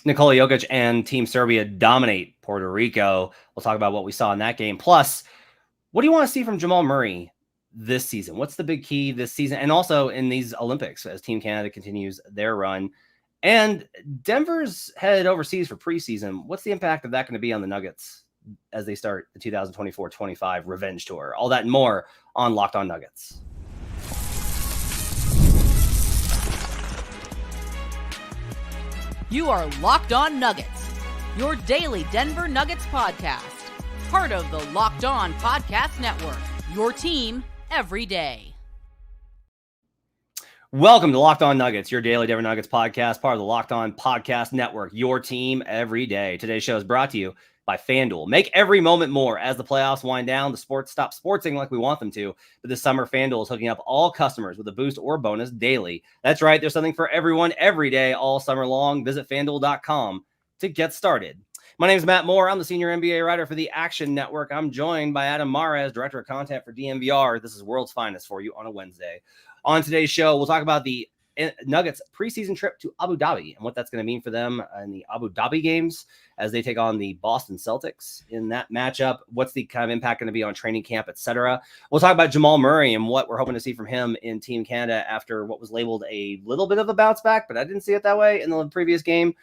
Nikola Jokic and Team Serbia dominate Puerto Rico. We'll talk about what we saw in that game. Plus, what do you want to see from Jamal Murray this season? What's the big key this season? And also in these Olympics as Team Canada continues their run. And Denver's headed overseas for preseason. What's the impact of that going to be on the Nuggets as they start the 2024-25 revenge tour? All that and more on Locked On Nuggets. You are Locked On Nuggets, your daily Denver Nuggets podcast. Part of the Locked On Podcast Network, your team every day. Welcome to Locked On Nuggets, your daily Denver Nuggets podcast, part of the Locked On Podcast Network, your team every day. Today's show is brought to you by FanDuel. Make every moment more as the playoffs wind down. The sports stop sportsing like we want them to. But this summer, FanDuel is hooking up all customers with a boost or bonus daily. That's right. There's something for everyone every day, all summer long. Visit FanDuel.com to get started. My name is Matt Moore. I'm the senior NBA writer for the Action Network. I'm joined by Adam Mares, director of content for DNVR. This is World's Finest for you on a Wednesday. On today's show, we'll talk about the Nuggets preseason trip to Abu Dhabi and what that's going to mean for them in the Abu Dhabi games as they take on the Boston Celtics in that matchup. What's the kind of impact going to be on training camp, etc. We'll talk about Jamal Murray and what we're hoping to see from him in Team Canada after what was labeled a little bit of a bounce back, but I didn't see it that way in the previous game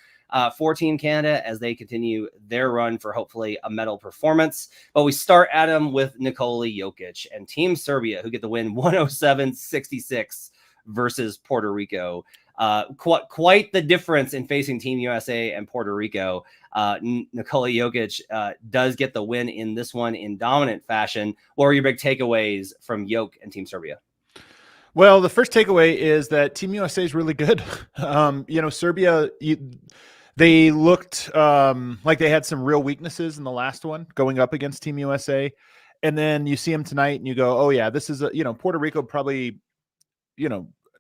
for Team Canada as they continue their run for hopefully a medal performance. But we start, Adam, with Nikola Jokic and Team Serbia, who get the win 107-66 versus Puerto Rico. Quite the difference in facing Team USA and Puerto Rico. Nikola Jokic does get the win in this one in dominant fashion. What are your big takeaways from Jokic and Team Serbia? Well, the first takeaway is that Team USA is really good. Serbia, they looked like they had some real weaknesses in the last one going up against Team USA. And then you see them tonight and you go, oh yeah, this is Puerto Rico probably,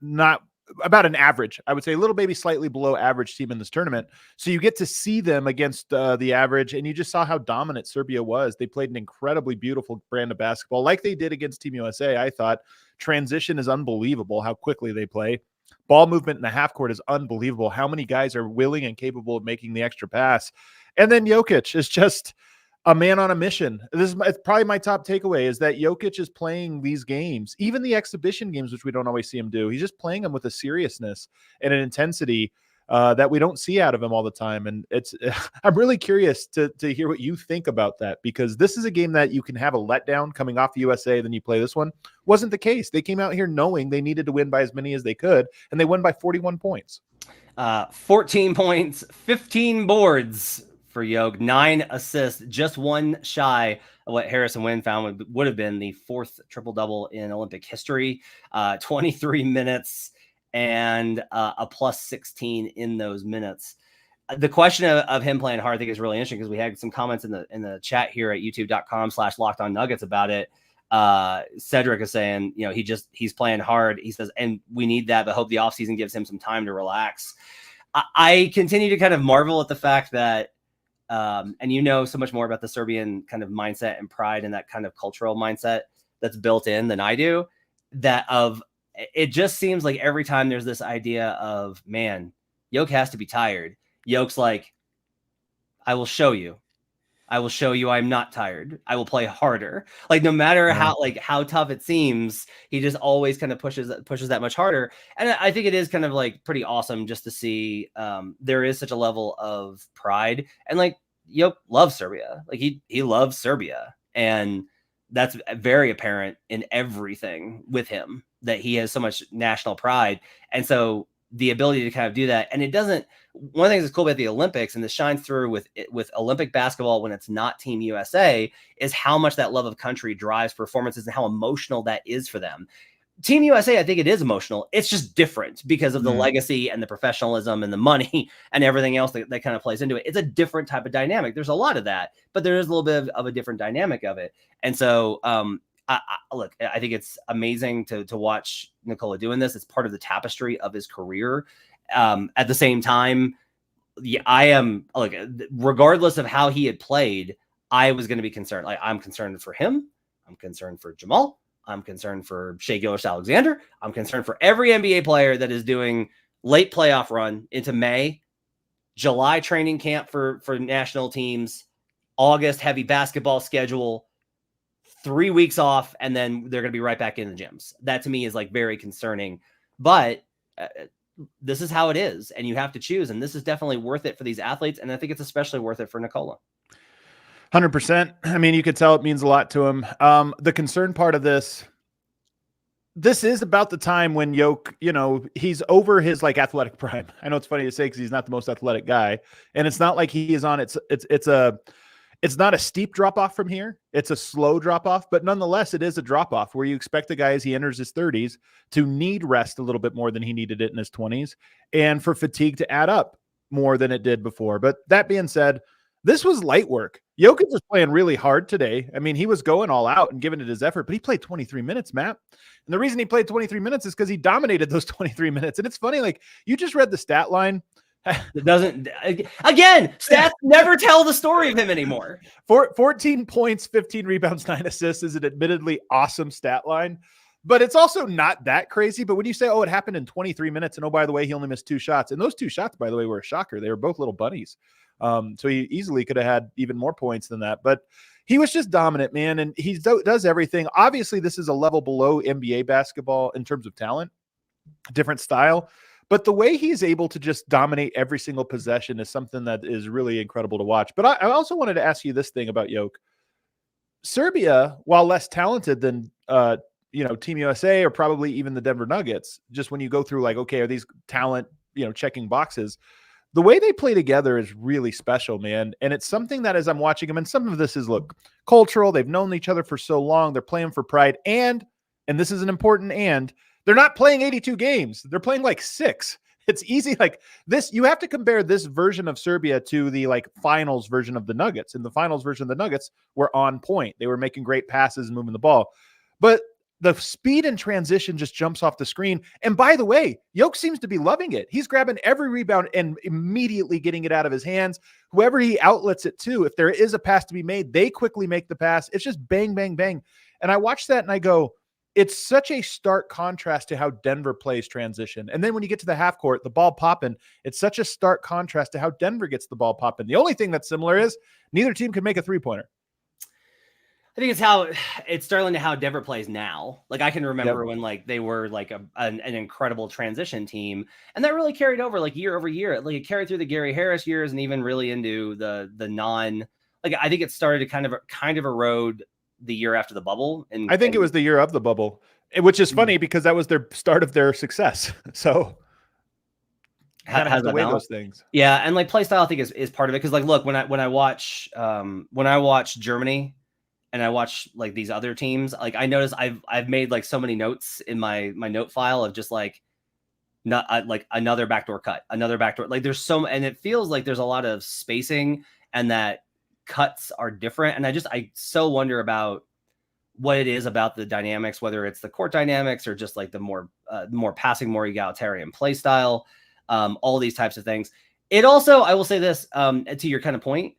not about an average, I would say a little maybe slightly below average team in this tournament. So you get to see them against the average, and you just saw how dominant Serbia was. They played an incredibly beautiful brand of basketball like they did against Team USA. I thought transition is unbelievable, how quickly they play. Ball movement in the half court is unbelievable. How many guys are willing and capable of making the extra pass? And then Jokic is just a man on a mission. It's probably my top takeaway is that Jokic is playing these games, even the exhibition games, which we don't always see him do. He's just playing them with a seriousness and an intensity that we don't see out of him all the time. And I'm really curious to hear what you think about that, because this is a game that you can have a letdown coming off the USA, then you play this one. Wasn't the case. They came out here knowing they needed to win by as many as they could, and they won by 41 points. 14 points, 15 boards for Jokic, 9 assists, just one shy of what Harrison Wind found would have been the fourth triple-double in Olympic history. 23 minutes and a plus 16 in those minutes. The question of him playing hard, I think, is really interesting because we had some comments in the chat here at youtube.com/LockedOnNuggets about it. Cedric is saying, he's playing hard. He says, and we need that, but hope the offseason gives him some time to relax. I continue to kind of marvel at the fact that, and so much more about the Serbian kind of mindset and pride and that kind of cultural mindset that's built in than I do, it just seems like every time there's this idea of, man, Jokic has to be tired. Jokic's like, I will show you I'm not tired. I will play harder. Like, no matter how tough it seems, he just always kind of pushes that much harder. And I think it is kind of like pretty awesome just to see there is such a level of pride. And like, Jokic loves Serbia. Like he loves Serbia. And that's very apparent in everything with him, that he has so much national pride. And so the ability to kind of do that. And one of the things that's cool about the Olympics, and this shines through with Olympic basketball when it's not Team USA, is how much that love of country drives performances and how emotional that is for them. Team USA, I think it is emotional. It's just different because of the legacy and the professionalism and the money and everything else that kind of plays into it. It's a different type of dynamic. There's a lot of that, but there is a little bit of a different dynamic of it. And so, I think it's amazing to watch Nikola doing this. It's part of the tapestry of his career. At the same time, I am regardless of how he had played, I was going to be concerned. Like, I'm concerned for him. I'm concerned for Jamal. I'm concerned for Shai Gilgeous-Alexander. I'm concerned for every NBA player that is doing late playoff run into May July training camp for national teams, August heavy basketball schedule, 3 weeks off, and then they're going to be right back in the gyms. That to me is like very concerning, but this is how it is, and you have to choose. And this is definitely worth it for these athletes. And I think it's especially worth it for Nikola. 100%. I mean, you could tell it means a lot to him. The concern part of this is about the time when Yoke, he's over his like athletic prime. I know it's funny to say because he's not the most athletic guy, and it's not like he is on it's not a steep drop off from here. It's a slow drop off, but nonetheless, it is a drop off where you expect the guy as he enters his 30s to need rest a little bit more than he needed it in his 20s, and for fatigue to add up more than it did before. But that being said, this was light work. Jokic was playing really hard today. I mean, he was going all out and giving it his effort, but he played 23 minutes, Matt. And the reason he played 23 minutes is because he dominated those 23 minutes. And it's funny, like you just read the stat line. It doesn't, again, stats never tell the story of him anymore. 14 points, 15 rebounds, 9 assists is an admittedly awesome stat line, but it's also not that crazy. But when you say, oh, it happened in 23 minutes, and oh, by the way, he only missed 2 shots. And those 2 shots, by the way, were a shocker. They were both little bunnies. So he easily could have had even more points than that, but he was just dominant, man. And he does everything. Obviously, this is a level below NBA basketball in terms of talent, different style. But the way he's able to just dominate every single possession is something that is really incredible to watch. But I also wanted to ask you this thing about Jokic. Serbia, while less talented than Team USA or probably even the Denver Nuggets, just when you go through like, okay, are these talent, checking boxes? The way they play together is really special, man. And it's something that as I'm watching them, and some of this is, look, cultural. They've known each other for so long. They're playing for pride. And this is an important they're not playing 82 games. They're playing like 6. It's easy. Like this, you have to compare this version of Serbia to the like finals version of the Nuggets. In the finals version of the Nuggets were on point. They were making great passes and moving the ball. But the speed and transition just jumps off the screen. And by the way, Jokic seems to be loving it. He's grabbing every rebound and immediately getting it out of his hands. Whoever he outlets it to, if there is a pass to be made, they quickly make the pass. It's just bang, bang, bang. And I watch that and I go, it's such a stark contrast to how Denver plays transition. And then when you get to the half court, the ball popping, it's such a stark contrast to how Denver gets the ball popping. The only thing that's similar is neither team can make a 3-pointer. I think it's how it's startling to how Denver plays now. Like I can remember when like they were like an incredible transition team, and that really carried over like year over year. Like it carried through the Gary Harris years and even really into the non. Like I think it started to kind of erode the year after the bubble. And I think it was the year of the bubble, which is funny because that was their start of their success. So has to weigh those things. Yeah, and like play style I think is part of it because like look when I watch Germany. And I watch like these other teams, like I notice I've made like so many notes in my note file of just like not like another backdoor cut, another backdoor. Like there's and it feels like there's a lot of spacing and that cuts are different. And I so wonder about what it is about the dynamics, whether it's the court dynamics or just like the more passing, more egalitarian play style, all these types of things. It also, I will say this to your kind of point.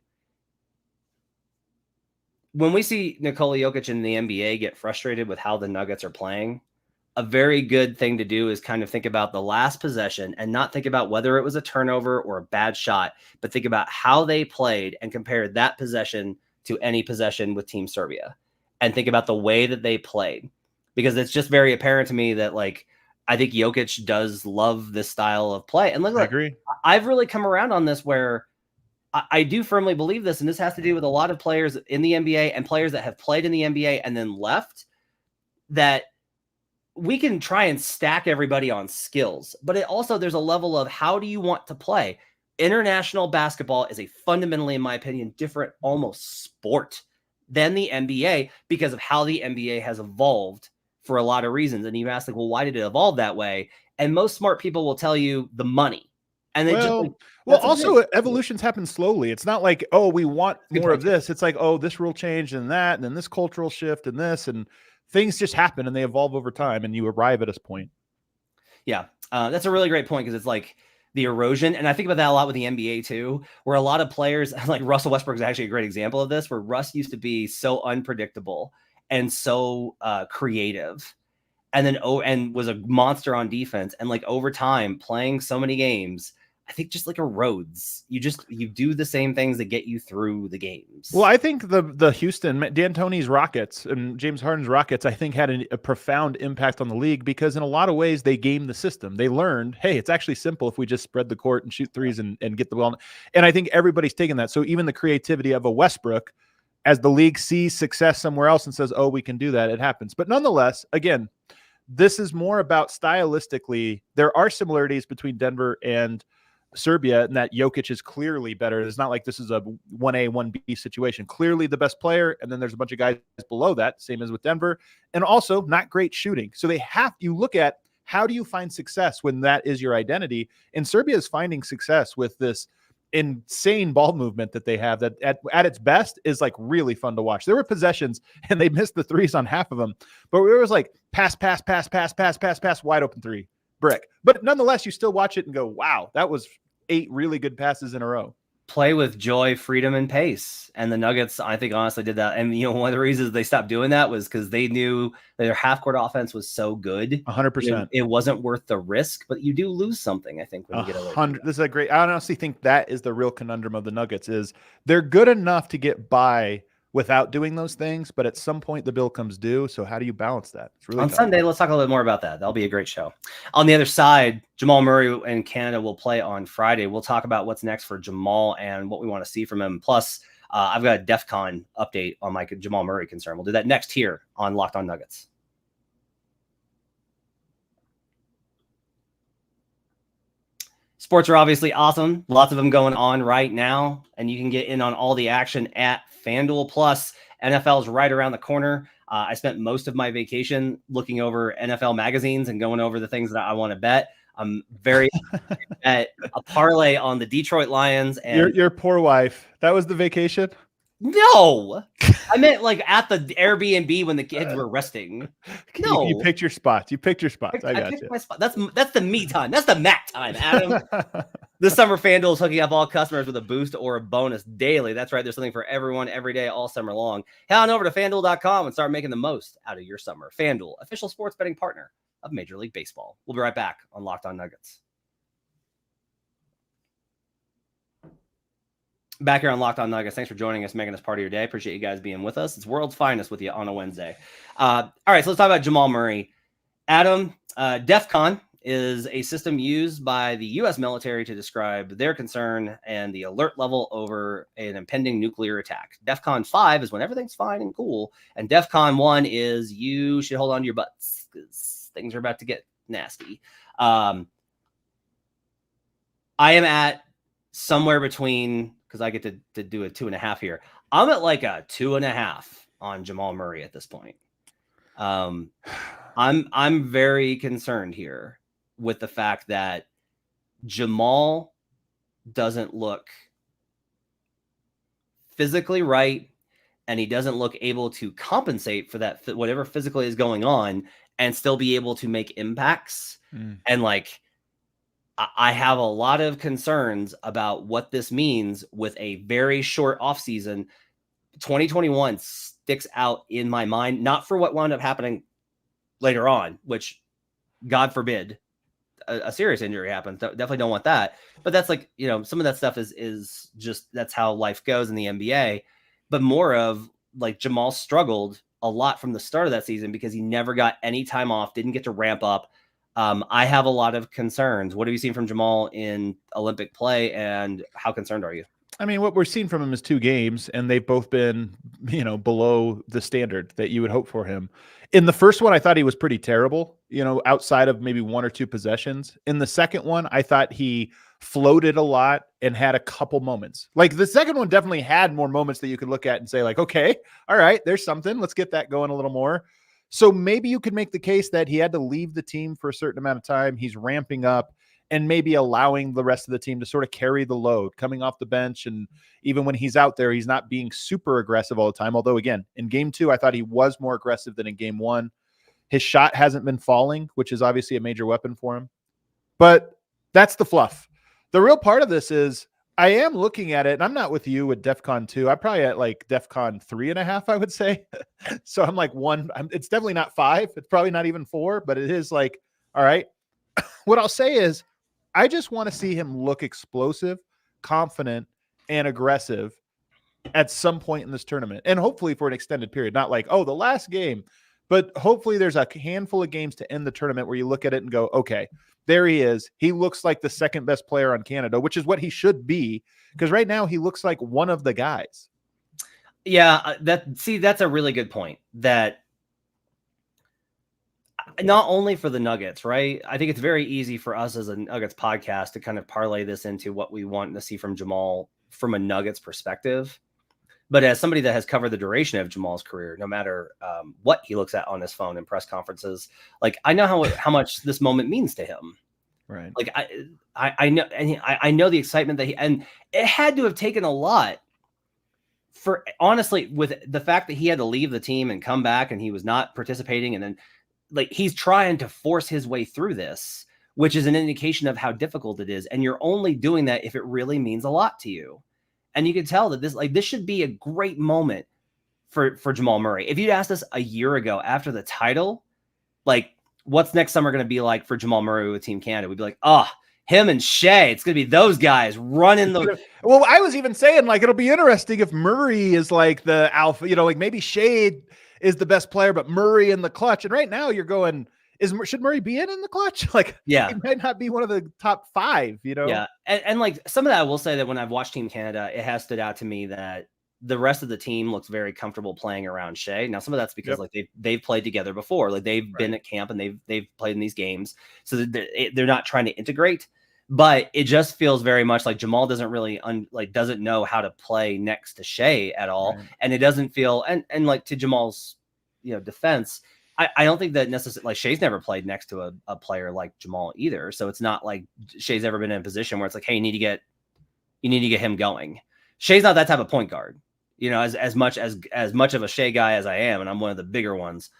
When we see Nikola Jokic in the NBA get frustrated with how the Nuggets are playing, a very good thing to do is kind of think about the last possession and not think about whether it was a turnover or a bad shot, but think about how they played and compare that possession to any possession with Team Serbia and think about the way that they played, because it's just very apparent to me that like, I think Jokic does love this style of play. And look, I agree. I've really come around on this where I do firmly believe this, and this has to do with a lot of players in the NBA and players that have played in the NBA and then left, that we can try and stack everybody on skills, but there's a level of how do you want to play? International basketball is a fundamentally, in my opinion, different almost sport than the NBA because of how the NBA has evolved for a lot of reasons. And you ask like, well, why did it evolve that way? And most smart people will tell you the money. And then also evolutions happen slowly. It's not like, oh, we want more of this. It's like, oh, this rule change and that, and then this cultural shift and this, and things just happen and they evolve over time and you arrive at this point. Yeah. That's a really great point. Cause it's like the erosion. And I think about that a lot with the NBA too, where a lot of players like Russell Westbrook is actually a great example of this, where Russ used to be so unpredictable and so creative. And then, and was a monster on defense. And like over time playing so many games, I think just like erodes. You do the same things that get you through the games. Well, I think the Houston, D'Antoni's Rockets and James Harden's Rockets, I think had a profound impact on the league because in a lot of ways they gamed the system. They learned, hey, it's actually simple if we just spread the court and shoot threes and get the ball. And I think everybody's taken that. So even the creativity of a Westbrook, as the league sees success somewhere else and says, oh, we can do that, it happens. But nonetheless, again, this is more about stylistically, there are similarities between Denver and Serbia, and that Jokic is clearly better. It's not like this is a 1A, 1B situation. Clearly the best player, and then there's a bunch of guys below that, same as with Denver, and also not great shooting. So you look at how do you find success when that is your identity, and Serbia is finding success with this insane ball movement that they have that at its best is like really fun to watch. There were possessions and they missed the threes on half of them, but it was like pass, wide open three, brick. But nonetheless, you still watch it and go, wow, that was 8 really good passes in a row. Play with joy, freedom, and pace. And the Nuggets, I think, honestly did that. And, one of the reasons they stopped doing that was because they knew that their half-court offense was so good. 100%. It wasn't worth the risk, but you do lose something, I think, when you get away from that. This is a great – I honestly think that is the real conundrum of the Nuggets is they're good enough to get by without doing those things, but at some point the bill comes due. So how do you balance that? It's really on tough. Sunday. Let's talk a little bit more about that. That'll be a great show. On the other side, Jamal Murray and Canada will play on Friday. We'll talk about what's next for Jamal and what we want to see from him. Plus, I've got a DEF CON update on my Jamal Murray concern. We'll do that next here on Locked On Nuggets. Sports are obviously awesome. Lots of them going on right now, and you can get in on all the action at FanDuel. Plus, NFL is right around the corner. I spent most of my vacation looking over NFL magazines and going over the things that I want to bet. I'm very at a parlay on the Detroit Lions. And your poor wife. That was the vacation? No, I meant like at the Airbnb when the kids were resting. No, you picked your spots. I got you. My spot. That's the me time. That's the Matt time, Adam. This summer, FanDuel is hooking up all customers with a boost or a bonus daily. That's right. There's something for everyone every day, all summer long. Head on over to FanDuel.com and start making the most out of your summer. FanDuel, official sports betting partner of Major League Baseball. We'll be right back on Locked On Nuggets. Back here on Locked On Nuggets. Thanks for joining us, making us part of your day. Appreciate you guys being with us. It's World's Finest with you on a Wednesday. All right, so let's talk about Jamal Murray. Adam, DEF CON is a system used by the U.S. military to describe their concern and the alert level over an impending nuclear attack. DEF CON 5 is when everything's fine and cool, and DEF CON 1 is you should hold on to your butts because things are about to get nasty. I am at somewhere between, because I get to do a 2.5 here. I'm at like a 2.5 on Jamal Murray at this point. I'm very concerned here with the fact that Jamal doesn't look physically right, and he doesn't look able to compensate for that, whatever physically is going on, and still be able to make impacts. And like, I have a lot of concerns about what this means with a very short offseason. 2021 sticks out in my mind, not for what wound up happening later on, which God forbid a serious injury happens. Definitely don't want that. But that's like, some of that stuff is just, that's how life goes in the NBA. But more of like Jamal struggled a lot from the start of that season because he never got any time off, didn't get to ramp up. I have a lot of concerns. What have you seen from Jamal in Olympic play, and how concerned are you? I mean, what we're seeing from him is 2 games, and they've both been, below the standard that you would hope for him. In the first one, I thought he was pretty terrible, outside of maybe 1 or 2 possessions. In the second one, I thought he floated a lot and had a couple moments. Like the second one definitely had more moments that you could look at and say like, okay, all right, there's something. Let's get that going a little more. So maybe you could make the case that he had to leave the team for a certain amount of time. He's ramping up and maybe allowing the rest of the team to sort of carry the load coming off the bench. And even when he's out there, he's not being super aggressive all the time. Although again, in game 2, I thought he was more aggressive than in game 1. His shot hasn't been falling, which is obviously a major weapon for him. But that's the fluff. The real part of this is I am looking at it, and I'm not with you with DEF CON 2. I'm probably at like DEF CON 3.5, I would say. So I'm like 1. It's definitely not 5. It's probably not even 4, but it is like, all right. What I'll say is I just want to see him look explosive, confident, and aggressive at some point in this tournament, and hopefully for an extended period, not like, oh, the last game, but hopefully there's a handful of games to end the tournament where you look at it and go, okay, there he is. He looks like the second best player on Canada, which is what he should be, because right now he looks like one of the guys. Yeah, that's a really good point. That not only for the Nuggets, right? I think it's very easy for us as a Nuggets podcast to kind of parlay this into what we want to see from Jamal from a Nuggets perspective. But as somebody that has covered the duration of Jamal's career, no matter what he looks at on his phone in press conferences, like I know how much this moment means to him. Right. Like I know, and I know the excitement that and it had to have taken a lot for, honestly, with the fact that he had to leave the team and come back and he was not participating. And then like, he's trying to force his way through this, which is an indication of how difficult it is. And you're only doing that if it really means a lot to you. And you can tell that this should be a great moment for Jamal Murray. If you'd asked us a year ago after the title, like, what's next summer going to be like for Jamal Murray with Team Canada? We'd be like, him and Shea. It's going to be those guys running the. Well, I was even saying, like, it'll be interesting if Murray is like the alpha, like maybe Shea is the best player, but Murray in the clutch. And right now you're going, should Murray be in the clutch? Like, yeah, he might not be one of the top 5, Yeah. And like some of that, I will say that when I've watched Team Canada, it has stood out to me that the rest of the team looks very comfortable playing around Shea. Now, some of that's because like they've played together before, like they've been at camp and they've played in these games. So they're not trying to integrate, but it just feels very much like Jamal doesn't really doesn't know how to play next to Shea at all. Right. And it doesn't feel, and like to Jamal's, defense, I don't think that necessarily, like, Shea's never played next to a player like Jamal either. So it's not like Shea's ever been in a position where it's like, hey, you need to get him going. Shea's not that type of point guard, as much of a Shea guy as I am, and I'm one of the bigger ones.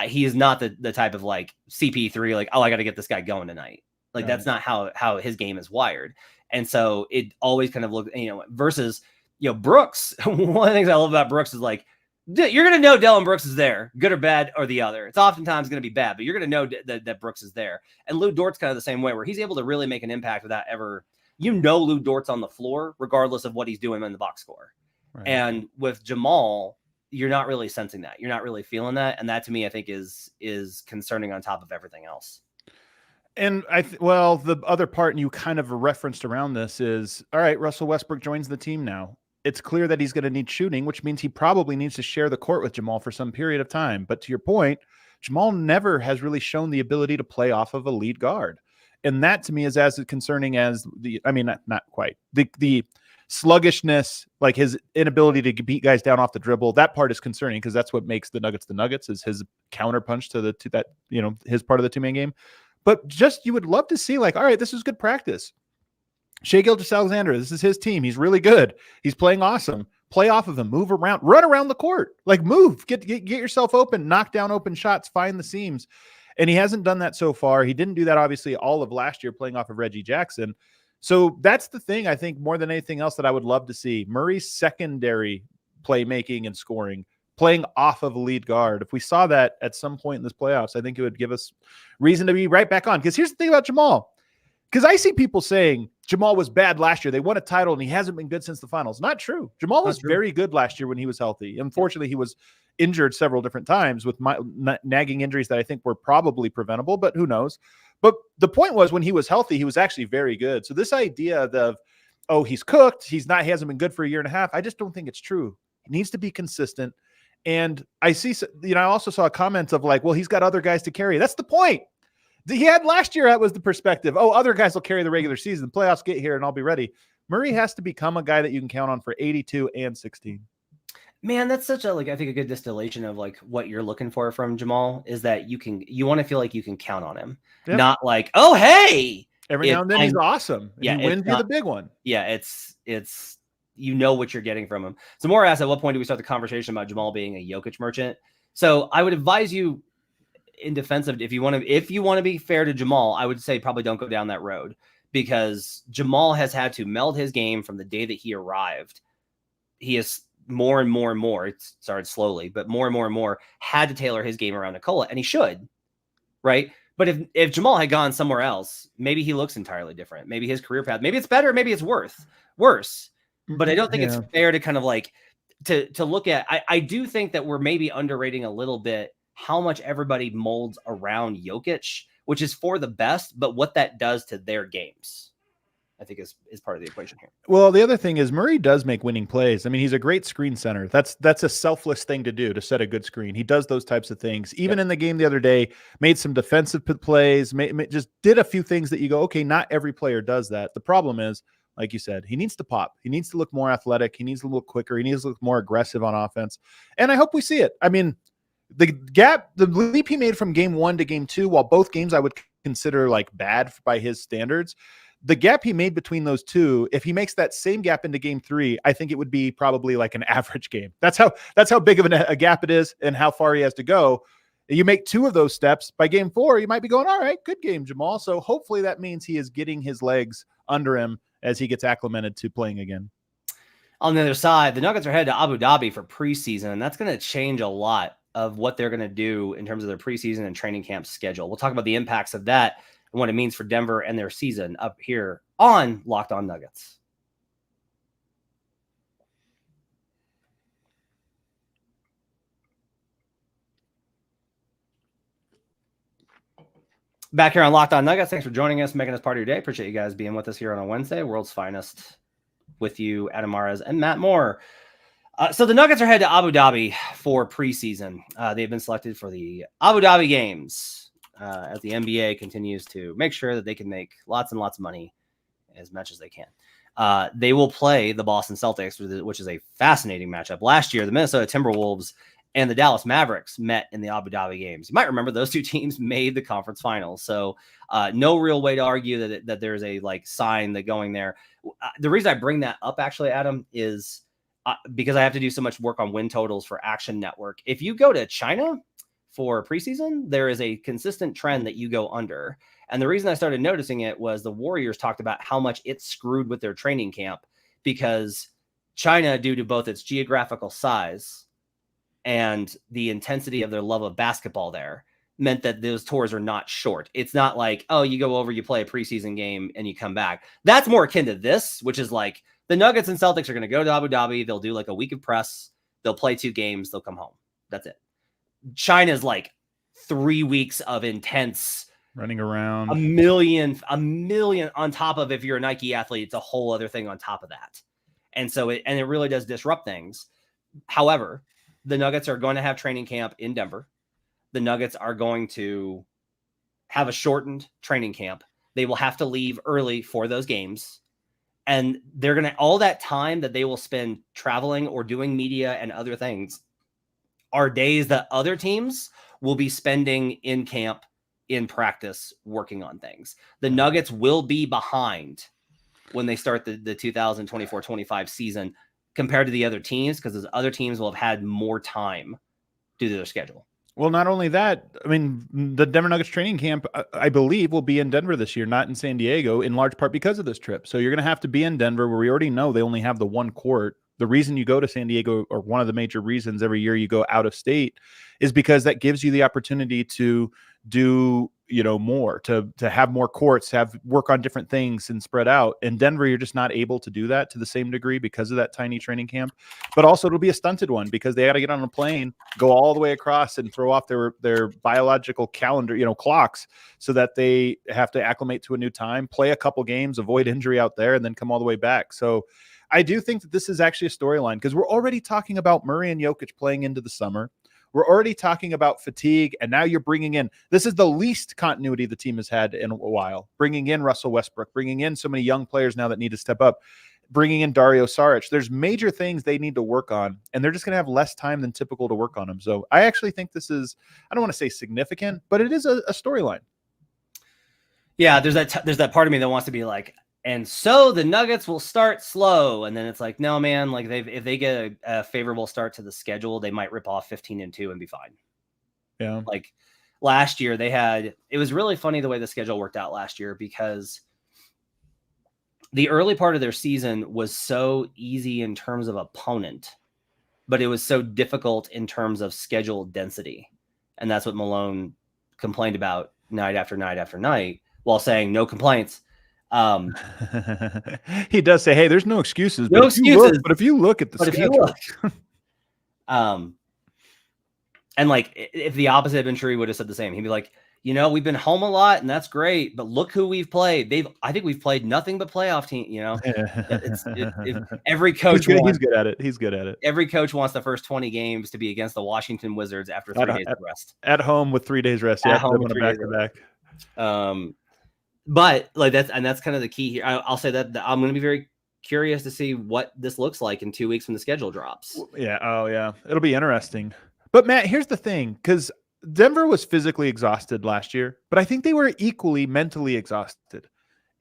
He is not the type of like CP3, like, oh, I got to get this guy going tonight. Like, that's not how his game is wired. And so it always kind of looked, versus, Brooks. One of the things I love about Brooks is like, you're going to know Dylan Brooks is there, good or bad or the other. It's oftentimes going to be bad, but you're going to know that Brooks is there. And Lou Dort's kind of the same way, where he's able to really make an impact without ever, Lou Dort's on the floor, regardless of what he's doing in the box score. Right. And with Jamal, you're not really sensing that. You're not really feeling that. And that, to me, I think is concerning on top of everything else. And the other part, and you kind of referenced around this, is, all right, Russell Westbrook joins the team now. It's clear that he's going to need shooting, which means he probably needs to share the court with Jamal for some period of time. But to your point, Jamal never has really shown the ability to play off of a lead guard. And that, to me, is as concerning as not quite. The sluggishness, like his inability to beat guys down off the dribble, that part is concerning, because that's what makes the Nuggets, is his counterpunch to that, his part of the two-man game. But just, you would love to see, like, all right, this is good practice. Shai Gilgeous-Alexander, this is his team. He's really good. He's playing awesome. Play off of him. Move around. Run around the court. Like, move. Get yourself open. Knock down open shots. Find the seams. And he hasn't done that so far. He didn't do that, obviously, all of last year playing off of Reggie Jackson. So that's the thing, I think, more than anything else, that I would love to see. Murray's secondary playmaking and scoring, playing off of a lead guard. If we saw that at some point in this playoffs, I think it would give us reason to be right back on. Because here's the thing about Jamal. Because I see people saying Jamal was bad last year. They won a title and he hasn't been good since the finals. Not true. Jamal was very good last year when he was healthy. Unfortunately, he was injured several different times with nagging injuries that I think were probably preventable, but who knows? But the point was, when he was healthy, he was actually very good. So this idea of, oh, he's cooked, he hasn't been good for a year and a half, I just don't think it's true. He needs to be consistent. And I see, I also saw a comment of like, well, he's got other guys to carry. That's the point. He had last year, that was the perspective. Oh, other guys will carry the regular season. The playoffs get here and I'll be ready. Murray has to become a guy that you can count on for 82 and 16. Man, that's such a, I think a good distillation of like what you're looking for from Jamal, is that you want to feel like you can count on him. Yep. Not like, oh, hey. Every now and then he's awesome. And he wins you the big one. Yeah, it's what you're getting from him. So more asked, at what point do we start the conversation about Jamal being a Jokic merchant? So I would advise you, in defense of, if you want to be fair to Jamal, I would say probably don't go down that road, because Jamal has had to meld his game from the day that he arrived. He is more and more and more, it started slowly, but more and more and more had to tailor his game around Nikola, and he should, right? But if Jamal had gone somewhere else, maybe he looks entirely different. Maybe his career path, maybe it's better, maybe it's worse. But I don't think it's fair to kind of like to look at. I do think that we're maybe underrating a little bit how much everybody molds around Jokic, which is for the best, but what that does to their games, I think is part of the equation here. Well, the other thing is Murray does make winning plays. I mean, he's a great screen center. That's a selfless thing to do, to set a good screen. He does those types of things. Even in the game the other day, made some defensive plays, just did a few things that you go, okay, not every player does that. The problem is, like you said, he needs to pop. He needs to look more athletic. He needs to look quicker. He needs to look more aggressive on offense. And I hope we see it. I mean, the leap he made from game 1 to game 2, while both games I would consider like bad by his standards, the gap he made between those two, if he makes that same gap into game 3, I think it would be probably like an average game. That's how big of a gap it is and how far he has to go. You make 2 of those steps by game 4, you might be going, all right, good game, Jamal. So hopefully that means he is getting his legs under him as he gets acclimated to playing again. On the other side, the Nuggets are headed to Abu Dhabi for preseason, and that's going to change a lot of what they're going to do in terms of their preseason and training camp schedule. We'll talk about the impacts of that and what it means for Denver and their season up here on Locked On Nuggets. Back here on Locked On Nuggets. Thanks for joining us, making us part of your day. Appreciate you guys being with us here on a Wednesday. World's finest with you, Adam Mares and Matt Moore. So the Nuggets are headed to Abu Dhabi for preseason. They've been selected for the Abu Dhabi games as the NBA continues to make sure that they can make lots and lots of money as much as they can. They will play the Boston Celtics, which is a fascinating matchup. Last year, the Minnesota Timberwolves and the Dallas Mavericks met in the Abu Dhabi games. You might remember those two teams made the conference finals. So no real way to argue that there's a like sign that going there. The reason I bring that up actually, Adam, is because I have to do so much work on win totals for Action Network. If you go to China for preseason, there is a consistent trend that you go under. And the reason I started noticing it was the Warriors talked about how much it screwed with their training camp because China, due to both its geographical size and the intensity of their love of basketball there, meant that those tours are not short. It's not like, oh, you go over, you play a preseason game and you come back. That's more akin to this, which is like the Nuggets and Celtics are going to go to Abu Dhabi. They'll do like a week of press. They'll play 2 games. They'll come home. That's it. China's like 3 weeks of intense running around, a million on top of, if you're a Nike athlete, it's a whole other thing on top of that. And so it really does disrupt things. However, the Nuggets are going to have training camp in Denver. The Nuggets are going to have a shortened training camp. They will have to leave early for those games. And they're going to, all that time that they will spend traveling or doing media and other things are days that other teams will be spending in camp, in practice, working on things. The Nuggets will be behind when they start the 2024-25 season compared to the other teams, because those other teams will have had more time due to their schedule. Well, not only that, I mean, the Denver Nuggets training camp, I believe, will be in Denver this year, not in San Diego, in large part because of this trip. So you're going to have to be in Denver, where we already know they only have the one court. The reason you go to San Diego, or one of the major reasons every year you go out of state, is because that gives you the opportunity to do, more, to have more courts, have work on different things and spread out. In Denver, you're just not able to do that to the same degree because of that tiny training camp. But also it'll be a stunted one because they got to get on a plane, go all the way across and throw off their biological calendar, clocks, so that they have to acclimate to a new time, play a couple games, avoid injury out there, and then come all the way back. So I do think that this is actually a storyline, because we're already talking about Murray and Jokic playing into the summer. We're already talking about fatigue, and now you're bringing in, this is the least continuity the team has had in a while, bringing in Russell Westbrook, bringing in so many young players now that need to step up, bringing in Dario Saric. There's major things they need to work on, and they're just going to have less time than typical to work on them. So I actually think this is, I don't want to say significant, but it is a storyline. Yeah, there's that part of me that wants to be like, and so the Nuggets will start slow. And then it's like, no, man, like if they get a favorable start to the schedule, they might rip off 15-2 and be fine. Yeah. Like last year it was really funny the way the schedule worked out last year, because the early part of their season was so easy in terms of opponent, but it was so difficult in terms of schedule density. And that's what Malone complained about, night after night after night while saying no complaints. He does say, "Hey, there's no excuses." No excuses. But if you look at the schedule, and like if the opposite had been true, he would have said the same. He'd be like, we've been home a lot, and that's great, but look who we've played. I think we've played nothing but playoff team. Every coach he's good at it. He's good at it. Every coach wants the first 20 games to be against the Washington Wizards after 3 days of rest. At home with 3 days rest. At home with 3 days back. But like that's kind of the key here. I'll say that I'm going to be very curious to see what this looks like in 2 weeks when the schedule drops. Yeah. Oh, yeah. It'll be interesting. But Matt, here's the thing, because Denver was physically exhausted last year, but I think they were equally mentally exhausted.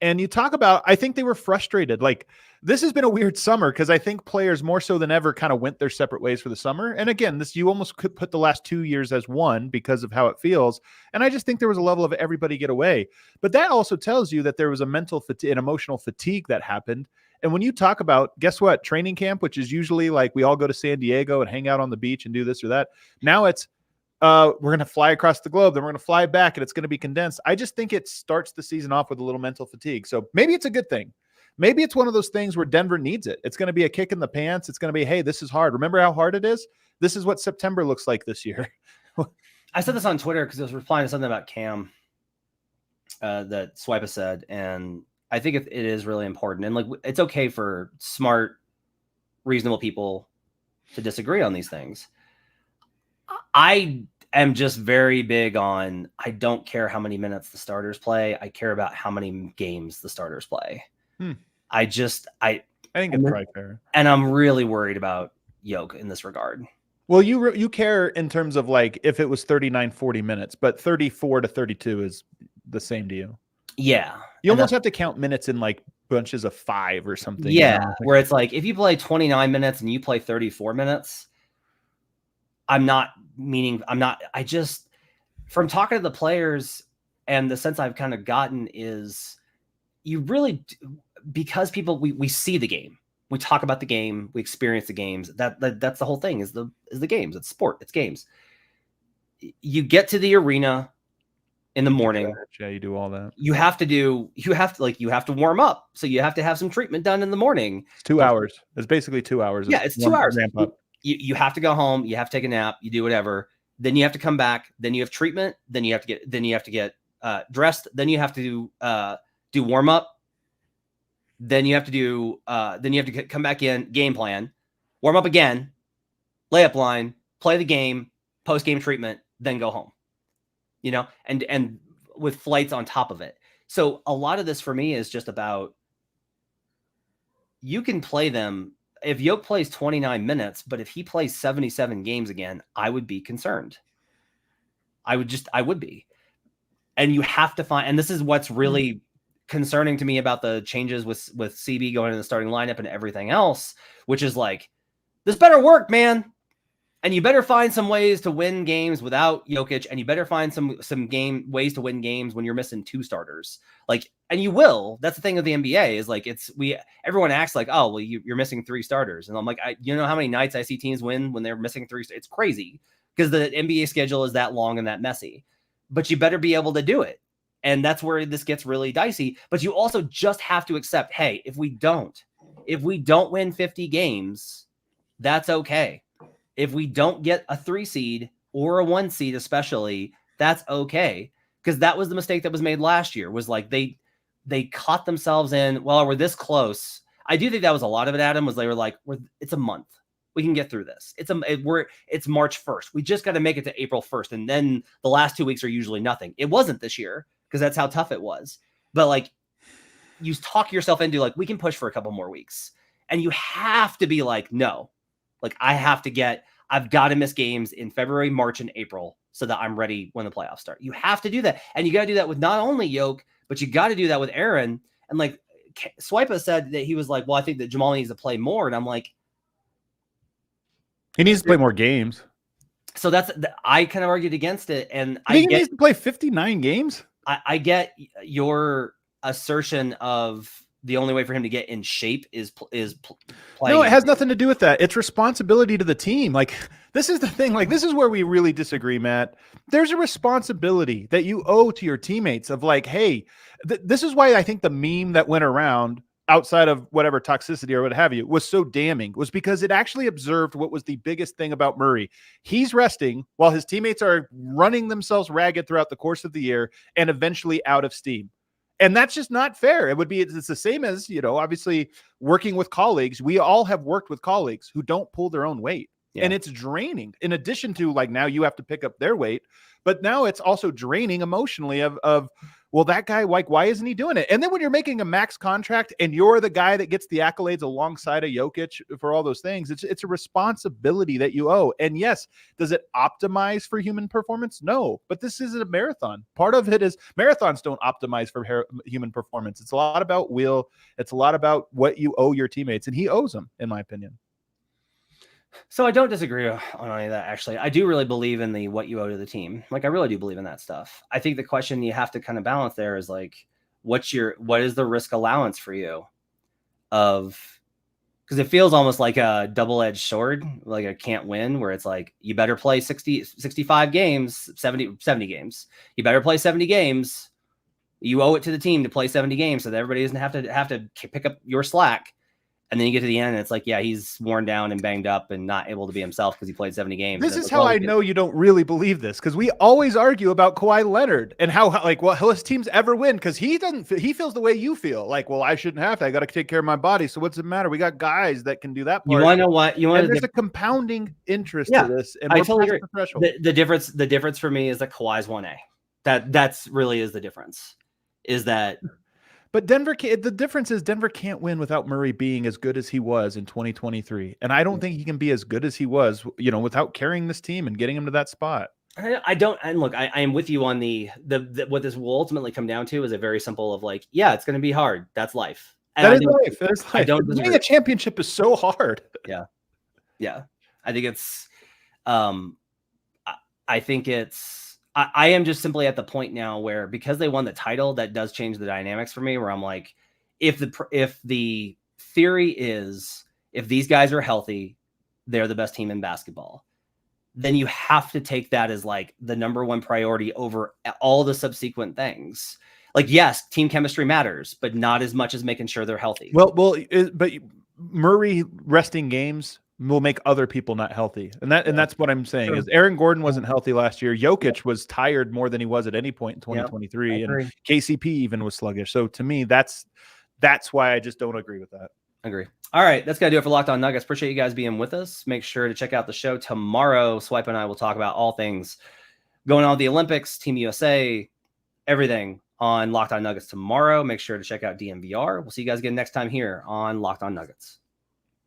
And you talk about, I think they were frustrated. Like, this has been a weird summer because I think players more so than ever kind of went their separate ways for the summer. And again, you almost could put the last 2 years as one because of how it feels. And I just think there was a level of everybody get away. But that also tells you that there was a mental fatigue, an emotional fatigue that happened. And when you talk about, guess what, training camp, which is usually like we all go to San Diego and hang out on the beach and do this or that. Now it's, we're going to fly across the globe, then we're going to fly back, and it's going to be condensed. I just think it starts the season off with a little mental fatigue. So maybe it's a good thing. Maybe it's one of those things where Denver needs it. It's going to be a kick in the pants. It's going to be, hey, this is hard. Remember how hard it is? This is what September looks like this year. I said this on Twitter because I was replying to something about Cam that Swipa said, and I think it is really important. And like, it's okay for smart, reasonable people to disagree on these things. I am just very big on, I don't care how many minutes the starters play. I care about how many games the starters play. I think it's right there. And I'm really worried about Jokic in this regard. Well, you care in terms of like if it was 39, 40 minutes, but 34 to 32 is the same to you. Yeah. You almost have to count minutes in like bunches of 5 or something. Yeah. Where it's like, if you play 29 minutes and you play 34 minutes, from talking to the players and the sense I've kind of gotten is you really, because people, we see the game, we talk about the game, we experience the games. That's the whole thing is the games. It's sport. It's games. You get to the arena in the morning. Yeah, you do all that. You have to warm up. So you have to have some treatment done in the morning. It's 2 hours. It's basically 2 hours. Yeah, it's 2 hours. Ramp up. You have to go home. You have to take a nap. You do whatever. Then you have to come back. Then you have treatment. Then you have to get dressed. Then you have to do warm up. Then you have to come back in, game plan, warm up again, layup line, play the game, post game treatment, then go home. And with flights on top of it. So a lot of this for me is just about, you can play them. If Jokic plays 29 minutes, but if he plays 77 games again, I would be concerned. I would be. And you have to find, and this is what's really concerning to me about the changes with CB going in the starting lineup and everything else, which is like, this better work, man. And you better find some ways to win games without Jokic, and you better find some ways to win games when you're missing 2 starters. Like, and you will. That's the thing with the NBA is like, everyone acts like, oh, well, you're missing 3 starters, and I'm like, you know how many nights I see teams win when they're missing 3? It's crazy because the NBA schedule is that long and that messy. But you better be able to do it, and that's where this gets really dicey. But you also just have to accept, hey, if we don't win 50 games, that's okay. If we don't get a 3 seed or a 1 seed, especially, that's okay. Because that was the mistake that was made last year, was like they caught themselves in, well, we're this close. I do think that was a lot of it, Adam, was they were like, it's a month. We can get through this. It's March 1st. We just got to make it to April 1st. And then the last 2 weeks are usually nothing. It wasn't this year because that's how tough it was. But like, you talk yourself into like, we can push for a couple more weeks. And you have to be like, no. Like, I've got to miss games in February, March, and April so that I'm ready when the playoffs start. You have to do that. And you got to do that with not only Jokic, but you got to do that with Aaron. And like Swipa said that he was like, well, I think that Jamal needs to play more. And I'm like, he needs to play more games. So I kind of argued against it. And he needs to play 59 games. I get your assertion of the only way for him to get in shape is playing. No, it has nothing to do with that. It's responsibility to the team. Like, This is the thing. Like, this is where we really disagree, Matt. There's a responsibility that you owe to your teammates of like, hey, this is why I think the meme that went around outside of whatever toxicity or what have you was so damning, was because it actually observed what was the biggest thing about Murray. He's resting while his teammates are running themselves ragged throughout the course of the year and eventually out of steam. And that's just not fair. It's the same as, obviously working with colleagues. We all have worked with colleagues who don't pull their own weight. Yeah. And it's draining, in addition to like, now you have to pick up their weight, but now it's also draining emotionally of well, that guy, like, why isn't he doing it? And then when you're making a max contract and you're the guy that gets the accolades alongside of Jokic for all those things, it's a responsibility that you owe. And yes, does it optimize for human performance? No, but this is a marathon. Part of it is marathons don't optimize for human performance. It's a lot about will. It's a lot about what you owe your teammates, and he owes them, in my opinion. So I don't disagree on any of that, actually. I do really believe in the what you owe to the team. Like, I really do believe in that stuff. I think the question you have to kind of balance there is like, what is the risk allowance for you because it feels almost like a double-edged sword, like a can't win, where it's like, you better play 65 games, 70 games. You better play 70 games. You owe it to the team to play 70 games so that everybody doesn't have to pick up your slack. And then you get to the end and it's like, yeah, he's worn down and banged up and not able to be himself because he played 70 games. This is how I know you don't really believe this, because we always argue about Kawhi Leonard and how like, well, his teams ever win because he feels the way you feel. Like, well, I shouldn't have to. I got to take care of my body. So what's the matter? We got guys that can do that part. You want to know what? There's a compounding interest to this. And I totally agree. The difference for me is that Kawhi's 1A. That's really is the difference. Is that... But the difference is Denver can't win without Murray being as good as he was in 2023. And I don't think he can be as good as he was, without carrying this team and getting him to that spot. I don't. And look, I am with you on the what this will ultimately come down to is a very simple of like, yeah, it's going to be hard. That's life. And that is life. That is life. I don't winning a championship is so hard. Yeah. Yeah. I think it's, I think it's, I am just simply at the point now where, because they won the title, that does change the dynamics for me, where I'm like, if the theory is, if these guys are healthy, they're the best team in basketball, then you have to take that as like the number one priority over all the subsequent things. Like, yes, team chemistry matters, but not as much as making sure they're healthy. But Murray resting games will make other people not healthy. And that's what I'm saying is Aaron Gordon wasn't healthy last year. Jokic was tired more than he was at any point in 2023. And KCP even was sluggish. So to me, that's why I just don't agree with that. Agree. All right. That's going to do it for Locked On Nuggets. Appreciate you guys being with us. Make sure to check out the show tomorrow. Swipe and I will talk about all things going on with the Olympics, Team USA, everything on Locked On Nuggets tomorrow. Make sure to check out DNVR. We'll see you guys again next time here on Locked On Nuggets.